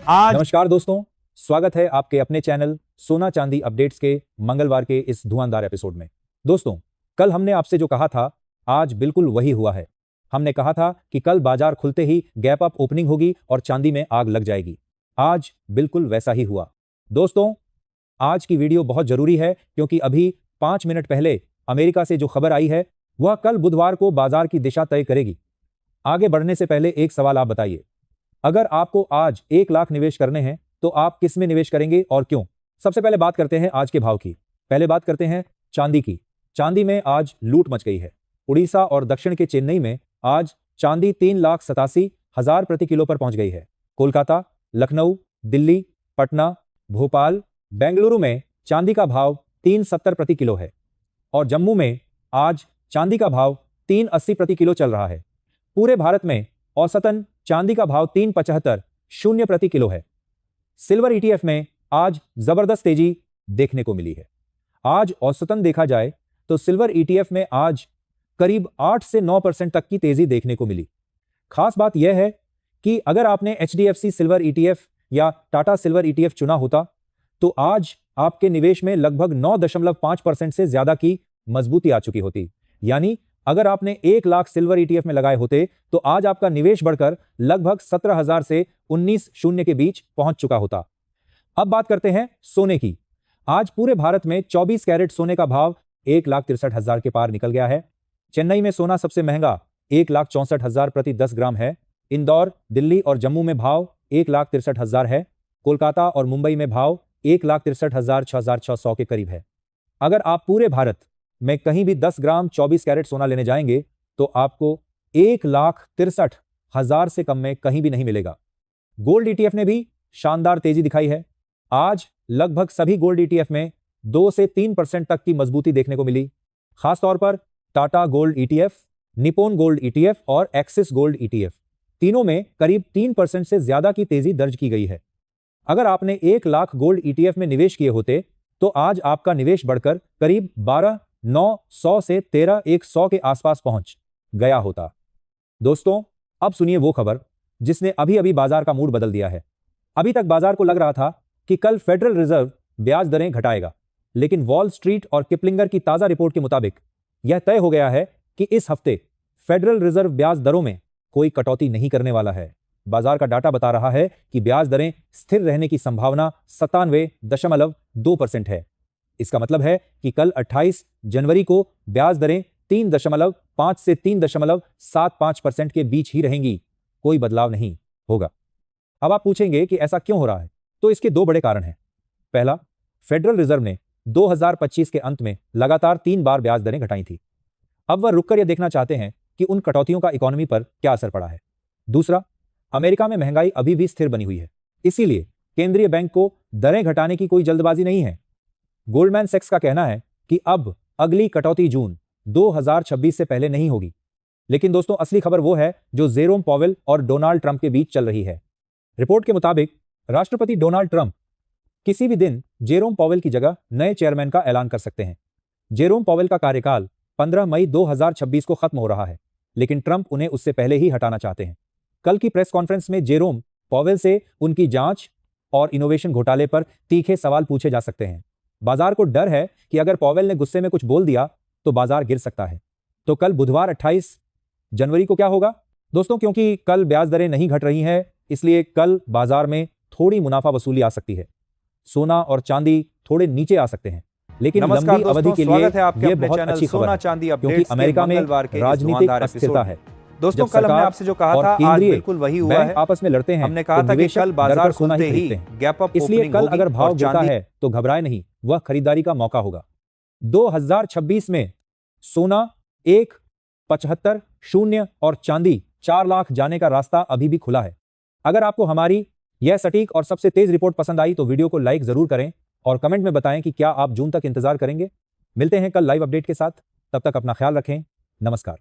आज नमस्कार दोस्तों, स्वागत है आपके अपने चैनल सोना चांदी अपडेट्स के मंगलवार के इस धुआंधार एपिसोड में। दोस्तों, कल हमने आपसे जो कहा था आज बिल्कुल वही हुआ है। हमने कहा था कि कल बाजार खुलते ही गैप अप ओपनिंग होगी और चांदी में आग लग जाएगी। आज बिल्कुल वैसा ही हुआ। दोस्तों, आज की वीडियो बहुत जरूरी है क्योंकि अभी 5 मिनट पहले अमेरिका से जो खबर आई है वह कल बुधवार को बाजार की दिशा तय करेगी। आगे बढ़ने से पहले एक सवाल आप बताइए, अगर आपको आज 1 लाख निवेश करने हैं तो आप किस में निवेश करेंगे और क्यों? सबसे पहले बात करते हैं आज के भाव की। पहले बात करते हैं चांदी की। चांदी में आज लूट मच गई है। उड़ीसा और दक्षिण के चेन्नई में आज चांदी 3,87,000 प्रति किलो पर पहुंच गई है। कोलकाता, लखनऊ, दिल्ली, पटना, भोपाल, बेंगलुरु में चांदी का भाव 370 प्रति किलो है और जम्मू में आज चांदी का भाव 380 प्रति किलो चल रहा है। पूरे भारत में औसतन चांदी का भाव 375 प्रति किलो है। सिल्वर ईटीएफ में आज जबरदस्त तेजी देखने को मिली है। आज औसतन देखा जाए तो सिल्वर ईटीएफ में आज करीब 8 से 9% तक की तेजी देखने को मिली। खास बात यह है कि अगर आपने एचडीएफसी सिल्वर ईटीएफ या टाटा सिल्वर ईटीएफ चुना होता तो आज आपके निवेश में लगभग 9.5% से ज्यादा की मजबूती आ चुकी होती। यानी अगर आपने 1 लाख सिल्वर ईटीएफ में लगाए होते तो आज आपका निवेश बढ़कर लगभग 17,000 से 19,000 के बीच पहुंच चुका होता। अब बात करते हैं सोने की। आज पूरे भारत में 24 कैरेट सोने का भाव 1,63,000 के पार निकल गया है। चेन्नई में सोना सबसे महंगा 1,64,000 प्रति 10 ग्राम है। इंदौर, दिल्ली और जम्मू में भाव 1,63,000 है। कोलकाता और मुंबई में भाव 1,63,600 के करीब है। अगर आप पूरे भारत में कहीं भी 10 ग्राम 24 कैरेट सोना लेने जाएंगे तो आपको 1,63,000 से कम में कहीं भी नहीं मिलेगा। गोल्ड ईटीएफ ने भी शानदार तेजी दिखाई है। आज लगभग सभी गोल्ड ईटीएफ में 2 से 3% तक की मजबूती देखने को मिली। खासतौर पर Tata gold ETF, Nippon gold ETF और एक्सिस गोल्ड ईटीएफ तीनों में करीब 3% से ज्यादा की तेजी दर्ज की गई है। अगर आपने 1 लाख गोल्ड ईटीएफ में निवेश किए होते तो आज आपका निवेश बढ़कर करीब 12,900 से 13,100 के आसपास पहुंच गया होता। दोस्तों, अब सुनिए वो खबर जिसने अभी अभी बाजार का मूड बदल दिया है। अभी तक बाजार को लग रहा था कि कल फेडरल रिजर्व ब्याज दरें घटाएगा, लेकिन वॉल स्ट्रीट और किपलिंगर की ताजा रिपोर्ट के मुताबिक यह तय हो गया है कि इस हफ्ते फेडरल रिजर्व ब्याज दरों में कोई कटौती नहीं करने वाला है। बाजार का डाटा बता रहा है कि ब्याज दरें स्थिर रहने की संभावना 97.2% है। इसका मतलब है कि कल 28 जनवरी को ब्याज दरें 3.5 से 3.75% के बीच ही रहेंगी, कोई बदलाव नहीं होगा। अब आप पूछेंगे कि ऐसा क्यों हो रहा है, तो इसके 2 बड़े कारण हैं। पहला, फेडरल रिजर्व ने 2025 के अंत में लगातार 3 बार ब्याज दरें घटाई थी। अब वह रुककर यह देखना चाहते हैं कि उन कटौतियों का इकोनॉमी पर क्या असर पड़ा है। दूसरा, अमेरिका में महंगाई अभी भी स्थिर बनी हुई है, इसीलिए केंद्रीय बैंक को दरें घटाने की कोई जल्दबाजी नहीं है। गोल्डमैन सैक्स का कहना है कि अब अगली कटौती जून 2026 से पहले नहीं होगी। लेकिन दोस्तों, असली खबर वो है जो जेरोम पॉवेल और डोनाल्ड ट्रंप के बीच चल रही है। रिपोर्ट के मुताबिक राष्ट्रपति डोनाल्ड ट्रंप किसी भी दिन जेरोम पॉवेल की जगह नए चेयरमैन का ऐलान कर सकते हैं। जेरोम पॉवेल का कार्यकाल 15 मई 2026 को खत्म हो रहा है, लेकिन ट्रंप उन्हें उससे पहले ही हटाना चाहते हैं। कल की प्रेस कॉन्फ्रेंस में जेरोम पॉवेल से उनकी जांच और इनोवेशन घोटाले पर तीखे सवाल पूछे जा सकते हैं। बाजार को डर है कि अगर पॉवेल ने गुस्से में कुछ बोल दिया तो बाजार गिर सकता है। तो कल बुधवार 28 जनवरी को क्या होगा दोस्तों? क्योंकि कल ब्याज दरें नहीं घट रही हैं, इसलिए कल बाजार में थोड़ी मुनाफा वसूली आ सकती है। सोना और चांदी थोड़े नीचे आ सकते हैं, लेकिन लंबी अवधि के लिए यह बहुत अच्छी खबर है क्योंकि अमेरिका में राजनीतिक अस्थिरता है। दोस्तों, कल हमने आपसे जो कहा था आज बिल्कुल वही हुआ है। आपस में लड़ते हैं। हमने कहा था कि कल बाजार खुलते ही गैप अप इसलिए कल अगर भाव गिरता है तो घबराए नहीं, वह खरीदारी का मौका होगा। 2026 में सोना 1,75,000 और चांदी 4 लाख जाने का रास्ता अभी भी खुला है। अगर आपको हमारी यह सटीक और सबसे तेज रिपोर्ट पसंद आई तो वीडियो को लाइक जरूर करें और कमेंट में बताएं कि क्या आप जून तक इंतजार करेंगे। मिलते हैं कल लाइव अपडेट के साथ, तब तक अपना ख्याल रखें। नमस्कार।